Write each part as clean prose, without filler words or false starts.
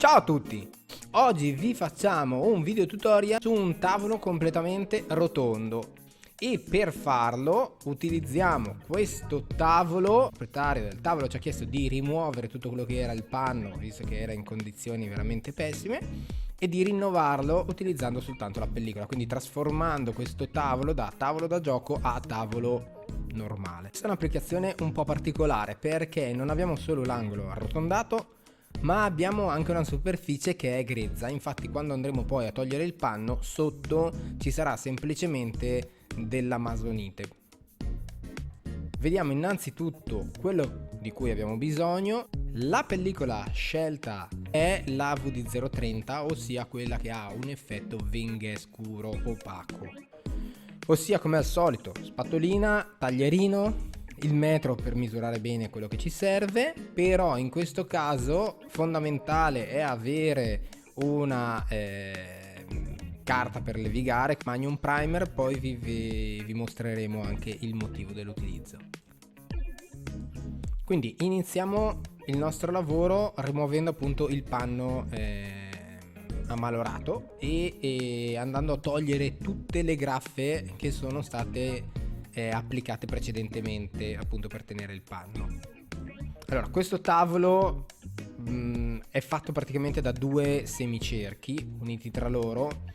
Ciao a tutti! Oggi vi facciamo un video tutorial su un tavolo completamente rotondo e per farlo utilizziamo questo tavolo. Il proprietario del tavolo ci ha chiesto di rimuovere tutto quello che era il panno, visto che era in condizioni veramente pessime, e di rinnovarlo utilizzando soltanto la pellicola, quindi trasformando questo tavolo da tavolo da gioco a tavolo normale. Questa è un'applicazione un po' particolare perché non abbiamo solo l'angolo arrotondato, ma abbiamo anche una superficie che è grezza. Infatti quando andremo poi a togliere il panno, sotto ci sarà semplicemente della masonite. Vediamo innanzitutto quello di cui abbiamo bisogno. La pellicola scelta è la VD030, ossia quella che ha un effetto venghe scuro opaco, ossia come al solito spatolina, taglierino, il metro per misurare bene quello che ci serve. Però in questo caso fondamentale è avere una carta per levigare, Magnum Primer, poi vi mostreremo anche il motivo dell'utilizzo. Quindi iniziamo il nostro lavoro rimuovendo appunto il panno ammalorato e andando a togliere tutte le graffe che sono state applicate precedentemente appunto per tenere il panno. Allora, questo tavolo è fatto praticamente da due semicerchi uniti tra loro,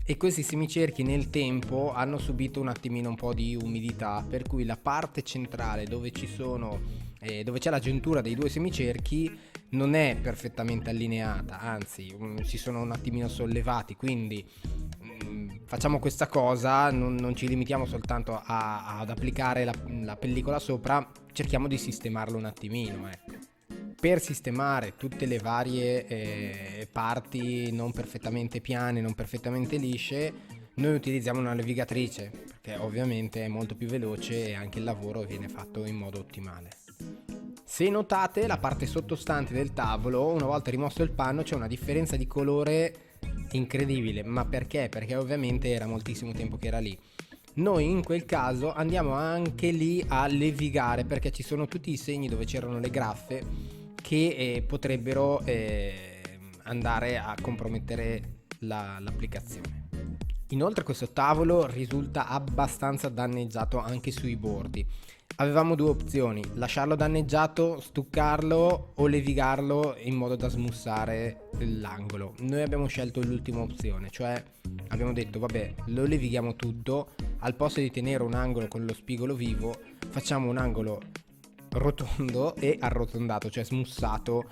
e questi semicerchi nel tempo hanno subito un attimino un po' di umidità, per cui la parte centrale dove c'è la giuntura dei due semicerchi non è perfettamente allineata, anzi si sono un attimino sollevati. Quindi facciamo questa cosa, non ci limitiamo soltanto ad applicare la pellicola sopra, cerchiamo di sistemarlo un attimino, Per sistemare tutte le varie parti non perfettamente piane, non perfettamente lisce, noi utilizziamo una levigatrice, perché ovviamente è molto più veloce e anche il lavoro viene fatto in modo ottimale. Se notate, la parte sottostante del tavolo, una volta rimosso il panno, c'è una differenza di colore incredibile. Ma perché? Perché ovviamente era moltissimo tempo che era lì. Noi in quel caso andiamo anche lì a levigare, perché ci sono tutti i segni dove c'erano le graffe che potrebbero andare a compromettere l'applicazione. Inoltre questo tavolo risulta abbastanza danneggiato anche sui bordi. Avevamo due opzioni: lasciarlo danneggiato, stuccarlo o levigarlo in modo da smussare l'angolo. Noi abbiamo scelto l'ultima opzione, cioè abbiamo detto vabbè, lo levighiamo tutto, al posto di tenere un angolo con lo spigolo vivo facciamo un angolo rotondo e arrotondato, cioè smussato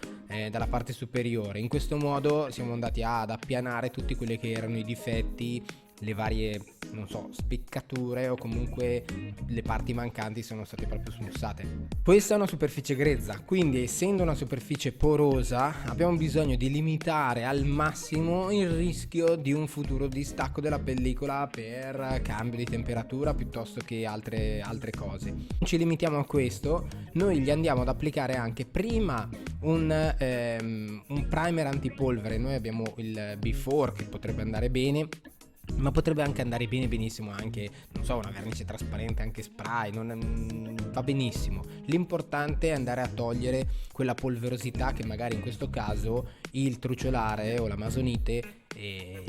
dalla parte superiore. In questo modo siamo andati ad appianare tutti quelli che erano i difetti, le varie, non so, spiccature o comunque le parti mancanti sono state proprio smussate. Questa è una superficie grezza, quindi essendo una superficie porosa abbiamo bisogno di limitare al massimo il rischio di un futuro distacco della pellicola per cambio di temperatura piuttosto che altre cose. Non ci limitiamo a questo, noi gli andiamo ad applicare anche prima un primer antipolvere. Noi abbiamo il B4 che potrebbe andare bene, ma potrebbe anche andare benissimo anche, non so, una vernice trasparente, anche spray, va benissimo. L'importante è andare a togliere quella polverosità che magari in questo caso il truciolare o la masonite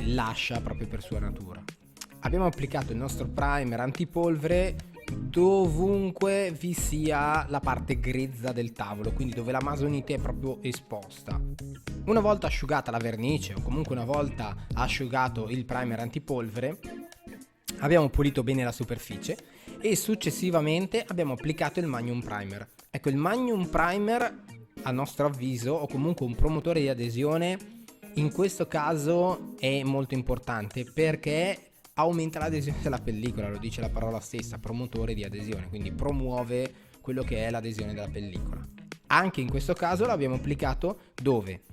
lascia proprio per sua natura. Abbiamo applicato il nostro primer antipolvere dovunque vi sia la parte grezza del tavolo, quindi dove la masonite è proprio esposta. Una volta asciugata la vernice o comunque una volta asciugato il primer antipolvere, abbiamo pulito bene la superficie e successivamente abbiamo applicato il Magnum Primer. Ecco, il Magnum Primer a nostro avviso, o comunque un promotore di adesione, in questo caso è molto importante perché aumenta l'adesione della pellicola, lo dice la parola stessa, promotore di adesione, quindi promuove quello che è l'adesione della pellicola. Anche in questo caso l'abbiamo applicato dove?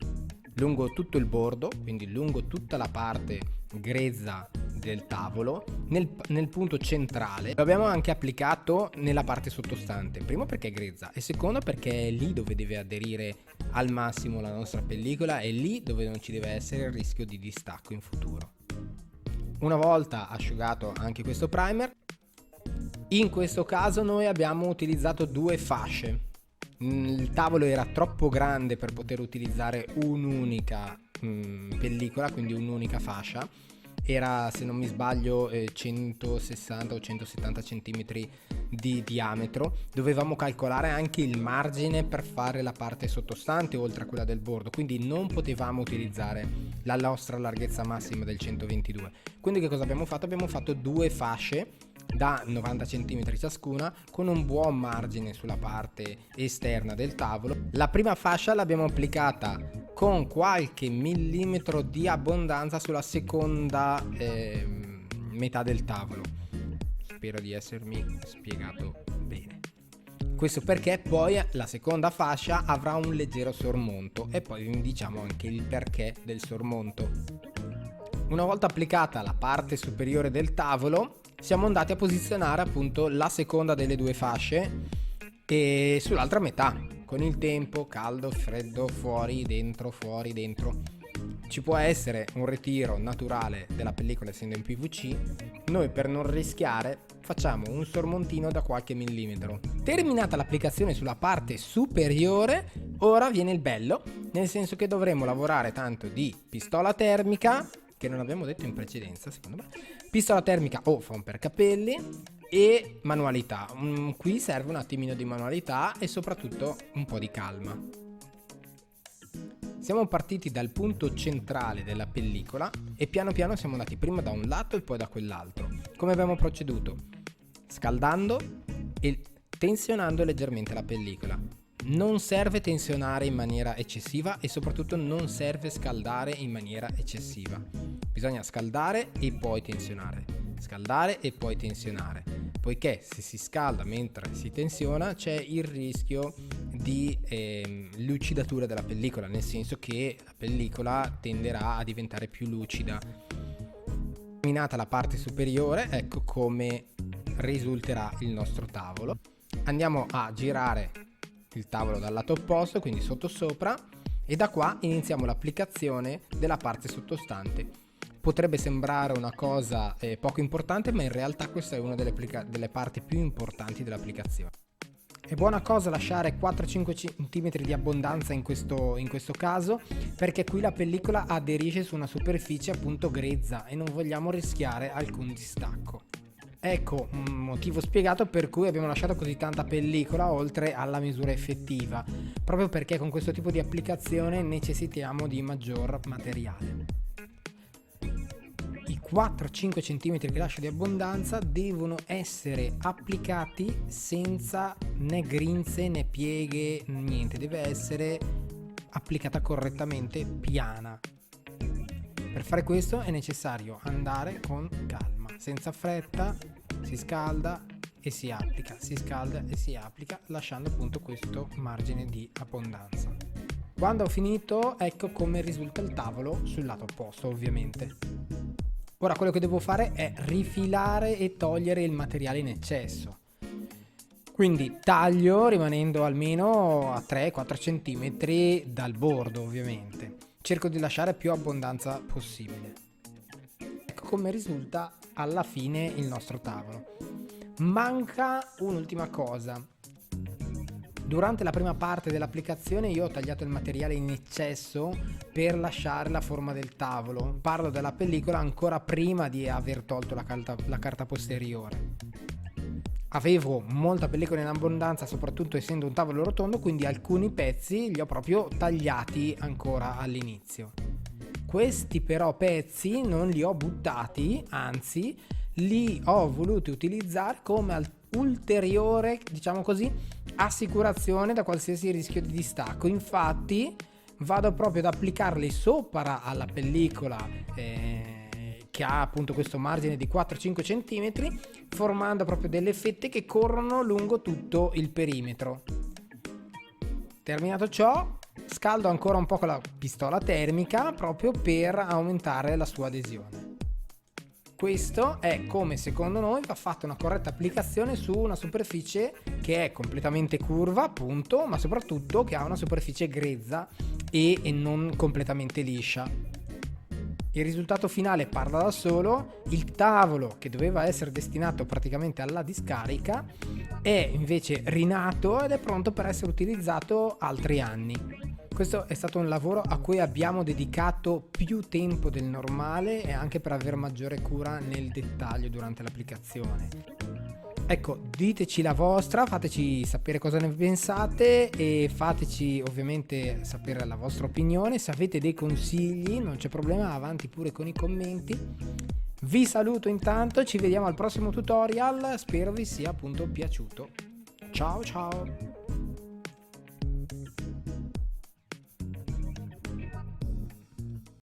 Lungo tutto il bordo, quindi lungo tutta la parte grezza del tavolo, nel punto centrale. Lo abbiamo anche applicato nella parte sottostante, primo perché è grezza e secondo perché è lì dove deve aderire al massimo la nostra pellicola, è lì dove non ci deve essere il rischio di distacco in futuro. Una volta asciugato anche questo primer, in questo caso noi abbiamo utilizzato due fasce. Il tavolo era troppo grande per poter utilizzare un'unica pellicola, quindi un'unica fascia. Era, se non mi sbaglio, 160 o 170 centimetri di diametro. Dovevamo calcolare anche il margine per fare la parte sottostante oltre a quella del bordo, quindi non potevamo utilizzare la nostra larghezza massima del 122. Quindi che cosa abbiamo fatto? Abbiamo fatto due fasce da 90 cm ciascuna, con un buon margine sulla parte esterna del tavolo. La prima fascia l'abbiamo applicata con qualche millimetro di abbondanza sulla seconda metà del tavolo. Spero di essermi spiegato bene. Questo perché poi la seconda fascia avrà un leggero sormonto, e poi vi diciamo anche il perché del sormonto. Una volta applicata la parte superiore del tavolo, siamo andati a posizionare appunto la seconda delle due fasce e sull'altra metà, con il tempo, caldo, freddo, fuori, dentro, fuori, dentro. Ci può essere un ritiro naturale della pellicola essendo in PVC. Noi, per non rischiare, facciamo un sormontino da qualche millimetro. Terminata l'applicazione sulla parte superiore, ora viene il bello, nel senso che dovremo lavorare tanto di pistola termica, che non abbiamo detto in precedenza secondo me, pistola termica o foam per capelli, e manualità. Qui serve un attimino di manualità e soprattutto un po' di calma. Siamo partiti dal punto centrale della pellicola e piano piano siamo andati prima da un lato e poi da quell'altro. Come abbiamo proceduto? Scaldando e tensionando leggermente la pellicola. Non serve tensionare in maniera eccessiva e soprattutto non serve scaldare in maniera eccessiva. Bisogna scaldare e poi tensionare, scaldare e poi tensionare, poiché se si scalda mentre si tensiona c'è il rischio di lucidatura della pellicola, nel senso che la pellicola tenderà a diventare più lucida. Terminata la parte superiore, ecco come risulterà il nostro tavolo. Andiamo a girare il tavolo dal lato opposto, quindi sottosopra, e da qua iniziamo l'applicazione della parte sottostante. Potrebbe sembrare una cosa poco importante, ma in realtà questa è una delle parti più importanti dell'applicazione. È buona cosa lasciare 4-5 cm di abbondanza in questo caso, perché qui la pellicola aderisce su una superficie appunto grezza e non vogliamo rischiare alcun distacco. Ecco un motivo spiegato per cui abbiamo lasciato così tanta pellicola oltre alla misura effettiva, proprio perché con questo tipo di applicazione necessitiamo di maggior materiale. I 4-5 cm che lascio di abbondanza devono essere applicati senza né grinze né pieghe, niente, deve essere applicata correttamente, piana. Per fare questo è necessario andare con calma, senza fretta. Si scalda e si applica, si scalda e si applica, lasciando appunto questo margine di abbondanza. Quando ho finito, ecco come risulta il tavolo sul lato opposto, ovviamente. Ora quello che devo fare è rifilare e togliere il materiale in eccesso. Quindi taglio rimanendo almeno a 3-4 cm dal bordo, ovviamente. Cerco di lasciare più abbondanza possibile. Ecco come risulta alla fine il nostro tavolo. Manca un'ultima cosa. Durante la prima parte dell'applicazione io ho tagliato il materiale in eccesso per lasciare la forma del tavolo. Parlo della pellicola ancora prima di aver tolto la carta posteriore. Avevo molta pellicola in abbondanza, soprattutto essendo un tavolo rotondo, quindi alcuni pezzi li ho proprio tagliati ancora all'inizio. Questi però pezzi non li ho buttati, anzi li ho voluti utilizzare come ulteriore, diciamo così, assicurazione da qualsiasi rischio di distacco. Infatti vado proprio ad applicarli sopra alla pellicola che ha appunto questo margine di 4-5 cm, formando proprio delle fette che corrono lungo tutto il perimetro. Terminato ciò, scaldo ancora un po' con la pistola termica proprio per aumentare la sua adesione. Questo è come secondo noi va fatta una corretta applicazione su una superficie che è completamente curva, appunto, ma soprattutto che ha una superficie grezza e non completamente liscia. Il risultato finale parla da solo. Il tavolo, che doveva essere destinato praticamente alla discarica, è invece rinato ed è pronto per essere utilizzato altri anni. Questo è stato un lavoro a cui abbiamo dedicato più tempo del normale e anche per avere maggiore cura nel dettaglio durante l'applicazione. Ecco, diteci la vostra, fateci sapere cosa ne pensate e fateci ovviamente sapere la vostra opinione. Se avete dei consigli, non c'è problema, avanti pure con i commenti. Vi saluto intanto, ci vediamo al prossimo tutorial, spero vi sia appunto piaciuto. Ciao ciao!